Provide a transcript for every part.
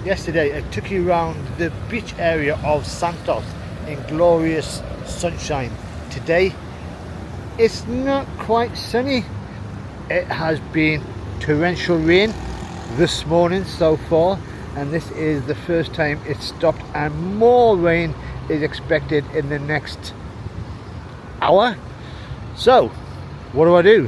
Yesterday I took you around the beach area of Santos in glorious sunshine. Today it's not quite sunny. It has been torrential rain this morning so far, and this is the first time it's stopped, and more rain is expected in the next hour. So what do?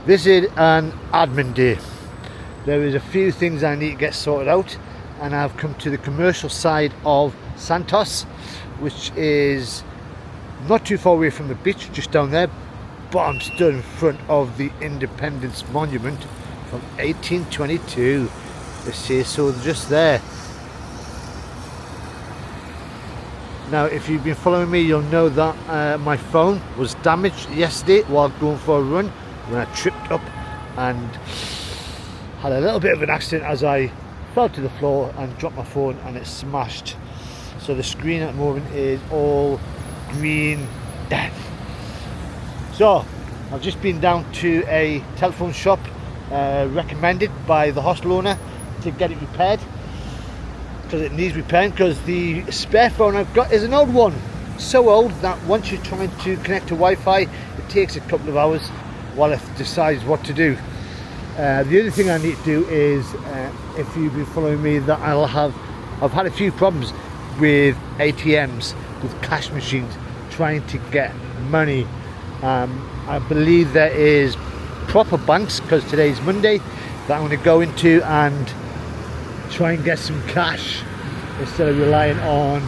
This is an admin day. There is a few things I need to get sorted out, and I've come to the commercial side of Santos, which is not too far away from the beach, just down there, but I'm stood in front of the Independence Monument from 1822. It says so just there. Now, if you've been following me, you'll know that my phone was damaged yesterday while going for a run, when I tripped up and had a little bit of an accident as I fell to the floor and dropped my phone, and it smashed. So the screen at the moment is all green death. So I've just been down to a telephone shop recommended by the hostel owner to get it repaired, because it needs repairing, because the spare phone I've got is an old one, so old that once you're trying to connect to Wi-Fi, it takes a couple of hours while it decides what to do. The other thing I need to do is, if you've been following me, that I've had a few problems with ATMs, with cash machines, trying to get money. I believe there is proper banks, because today's Monday, that I'm going to go into and try and get some cash instead of relying on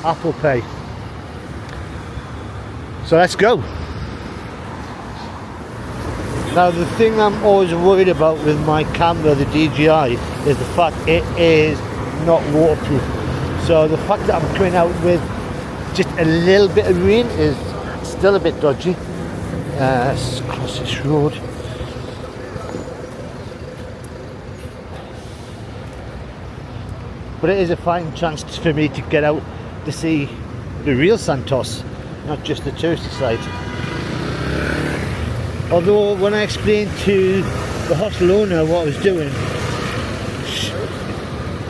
Apple Pay. So let's go. Now, the thing I'm always worried about with my camera, the DJI, is the fact it is not waterproof. So the fact that I'm coming out with just a little bit of rain is still a bit dodgy. Let's cross this road. But it is a fine chance for me to get out to see the real Santos, not just the touristy side. Although when I explained to the hostel owner what I was doing,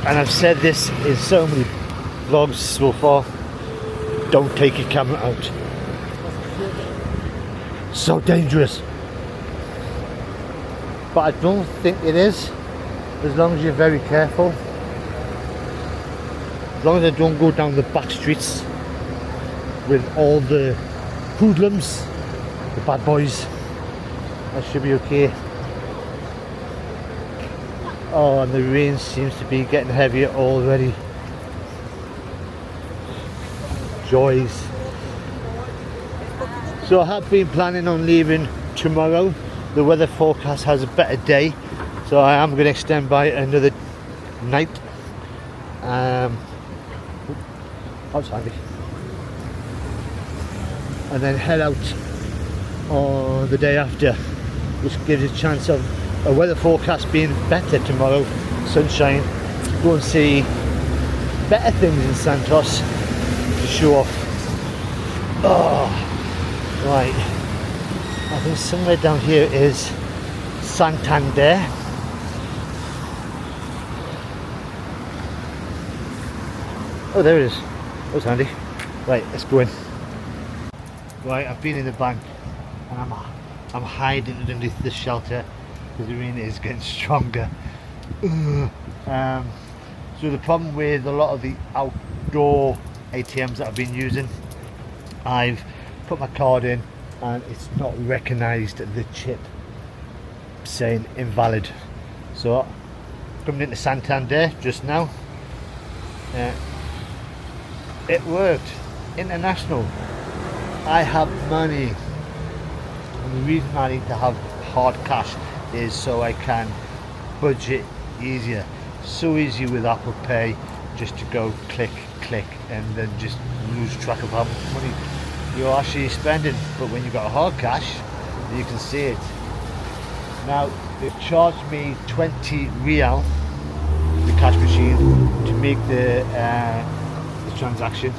and I've said this in so many vlogs so far, don't take your camera out. So dangerous. But I don't think it is, as long as you're very careful. As long as I don't go down the back streets with all the hoodlums, the bad boys, I should be okay. Oh, and the rain seems to be getting heavier already. Joys. So I have been planning on leaving tomorrow. The weather forecast has a better day, so I am going to extend by another night. Outside, and then head out on the day after, which gives a chance of a weather forecast being better tomorrow, sunshine, to go and see better things in Santos to show off. Oh, right, I think somewhere down here is Santander. Oh, there it is. That was handy. Right, let's go in. Right, I've been in the bank, and I'm hiding underneath the shelter because the rain is getting stronger. So the problem with a lot of the outdoor ATMs that I've been using, I've put my card in and it's not recognised the chip, saying invalid. So coming into Santander just now, it worked. International. I have money, and the reason I need to have hard cash is so I can budget easier. So easy with Apple Pay, just to go click and then just lose track of how much money you're actually spending. But when you've got hard cash, you can see it. Now they've charged me 20 real, the cash machine, to make the transaction.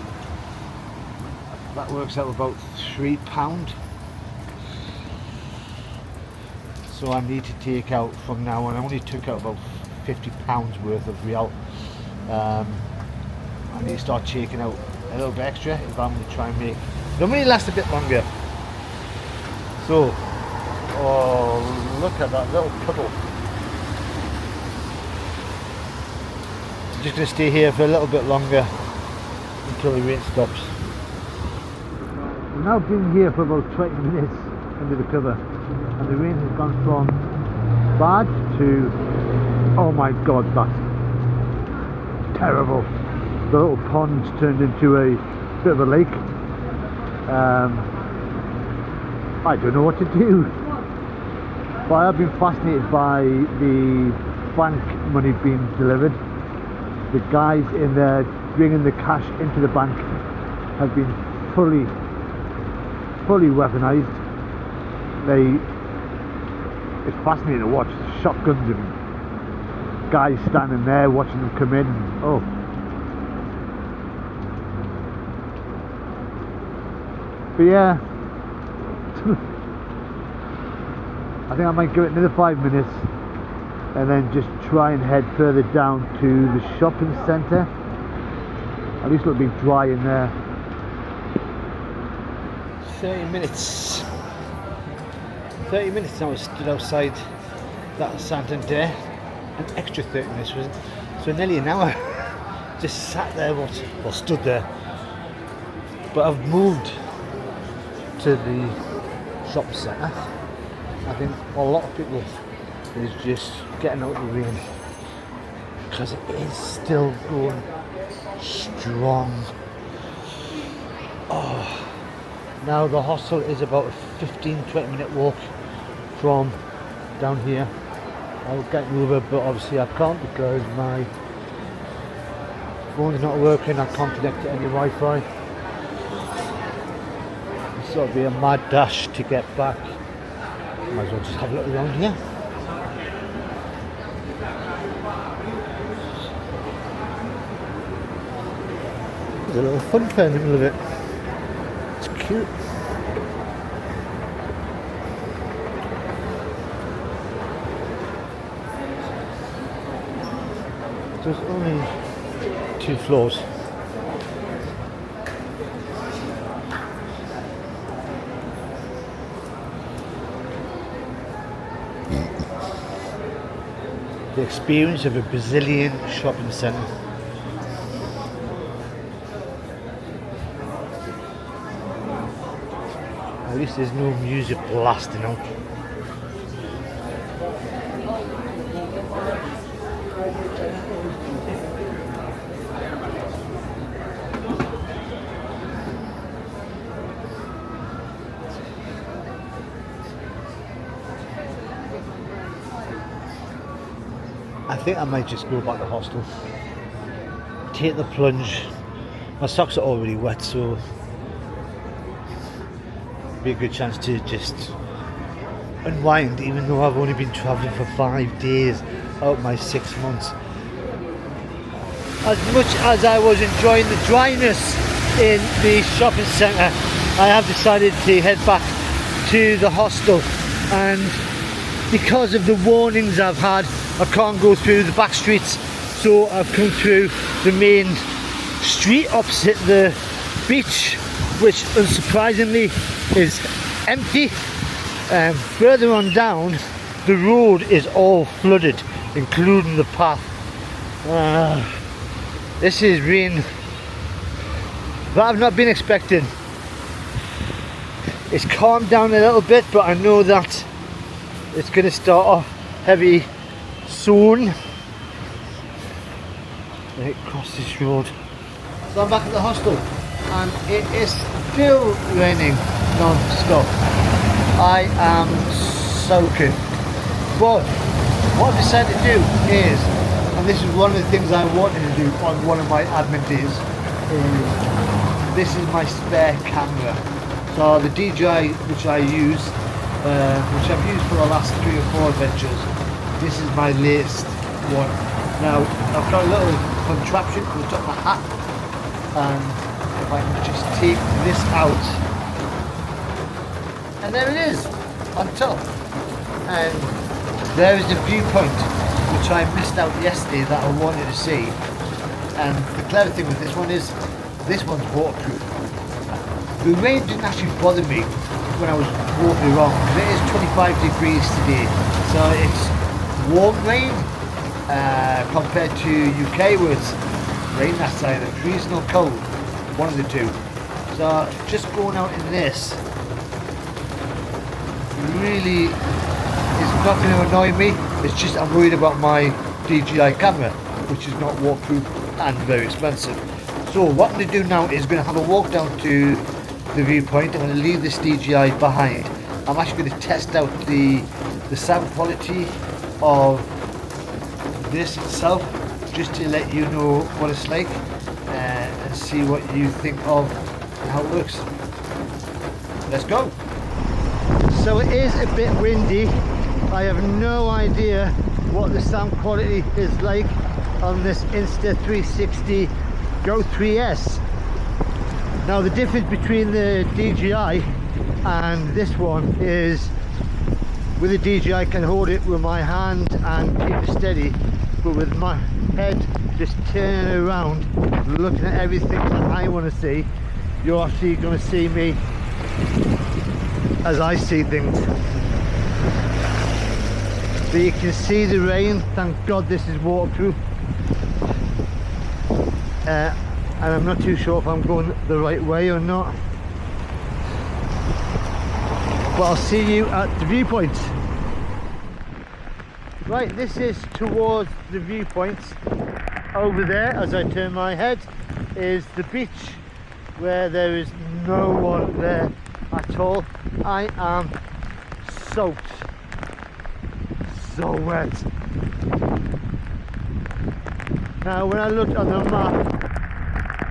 That works out about £3. So I need to take out from now on. I only took out about £50 worth of real, I need to start shaking out a little bit extra if I'm going to try and make the money last a bit longer. So, oh, look at that little puddle. I'm just going to stay here for a little bit longer until the rain stops. We've now been here for about 20 minutes under the cover, and the rain has gone from bad to, oh my god, that's terrible. The little pond's turned into a bit of a lake. I don't know what to do. But I have been fascinated by the bank money being delivered. The guys in there bringing the cash into the bank have been fully weaponized. It's fascinating to watch. Shotguns and guys standing there watching them come in. Oh, but yeah, I think I might give it another 5 minutes and then just try and head further down to the shopping centre. At least it'll be dry in there. 30 minutes now I stood outside that Santos, an extra 30 minutes wasn't it? So nearly an hour just sat there or stood there. But I've moved to the shopping centre. I think a lot of people is just getting out of the rain because it is still going strong. Oh. Now the hostel is about a 15-20 minute walk from down here. I'll get over, but obviously I can't because my phone's not working. I can't connect to any Wi-Fi. So it'll be a mad dash to get back. Might as well just have a look around here. There's a little fun fair in the middle of it. It's cute. There's only 2 floors. The experience of a Brazilian shopping centre. At least there's no music blasting out. I think I might just go back to the hostel, take the plunge. My socks are already wet, so it'll be a good chance to just unwind, even though I've only been travelling for 5 days out of my 6 months. As much as I was enjoying the dryness in the shopping centre, I have decided to head back to the hostel, and because of the warnings I've had, I can't go through the back streets, so I've come through the main street opposite the beach, which unsurprisingly is empty. Further on down, the road is all flooded, including the path. This is rain that I've not been expecting. It's calmed down a little bit, but I know that it's going to start off heavy soon. Right across this road. So I'm back at the hostel and it is still raining non-stop. I am soaking. But what I've decided to do is, and this is one of the things I wanted to do on one of my admin days, is this is my spare camera. So the DJI which I use, which I've used for the last 3 or 4 adventures, this is my latest one. Now I've got a little contraption on the top of my hat, and if I can just take this out, and there it is on top, and there is the viewpoint which I missed out yesterday that I wanted to see. And the clever thing with this one is, this one's waterproof. The rain didn't actually bother me when I was walking around, because it is 25 degrees today. So it's warm rain compared to UK where it's rain that's either freezing or cold, one of the two. So just going out in this really is not going to annoy me. It's just I'm worried about my DJI camera, which is not waterproof and very expensive. So what I'm going to do now is going to have a walk down to the viewpoint. I'm going to leave this DJI behind. I'm actually going to test out the sound quality of this itself, just to let you know what it's like and see what you think of how it works. Let's go. So it is a bit windy. I have no idea what the sound quality is like on this Insta360 Go 3S. Now the difference between the DJI and this one is, with the DJI I can hold it with my hand and keep it steady, but with my head just turning around looking at everything that I want to see, you're actually going to see me as I see things. But you can see the rain. Thank God this is waterproof. And I'm not too sure if I'm going the right way or not, but I'll see you at the viewpoint. Right, this is towards the viewpoint. Over there, as I turn my head, is the beach where there is no one there at all. I am soaked, so wet. Now when I looked on the map,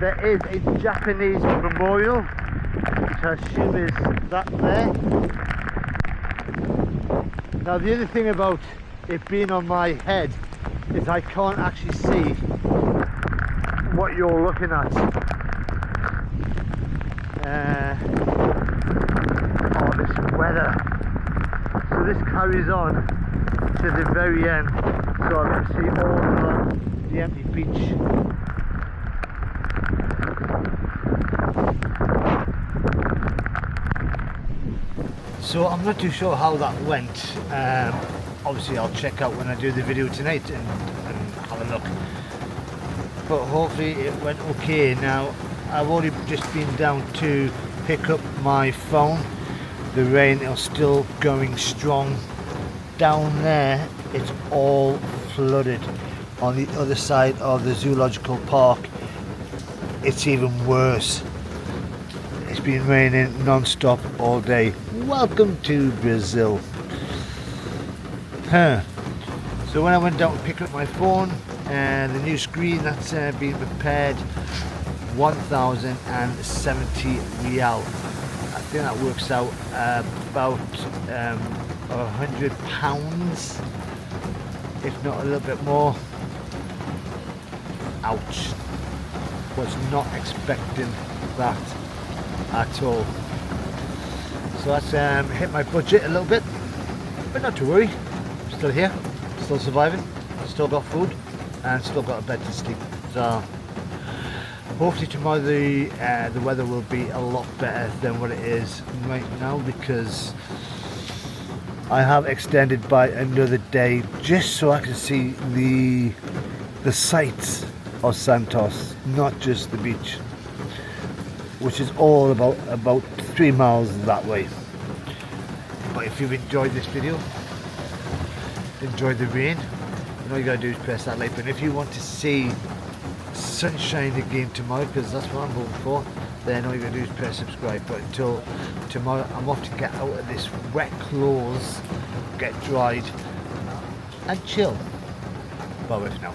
there is a Japanese memorial, which I assume is that there. Now the other thing about it being on my head is I can't actually see what you're looking at. Oh, this weather. So this carries on to the very end, so I can see all of the empty beach. So I'm not too sure how that went. Obviously I'll check out when I do the video tonight and have a look. But hopefully it went okay. Now I've already just been down to pick up my phone. The rain is still going strong. Down there it's all flooded. On the other side of the zoological park it's even worse. It's been raining non-stop all day. Welcome to Brazil. So when I went down to pick up my phone, the new screen that's been repaired, 1,070 real. I think that works out about £100, if not a little bit more. Ouch. Was not expecting that at all. So that's hit my budget a little bit, but not to worry. I'm still here, still surviving, still got food, and still got a bed to sleep. So hopefully tomorrow the weather will be a lot better than what it is right now, because I have extended by another day just so I can see the sights of Santos, not just the beach, which is all about 3 miles that way. But if you've enjoyed this video, enjoyed the rain, and all you gotta do is press that like button. If you want to see sunshine again tomorrow, because that's what I'm hoping for, then all you gotta do is press subscribe. But until tomorrow, I'm off to get out of this wet clothes, get dried, and chill. Bye for now.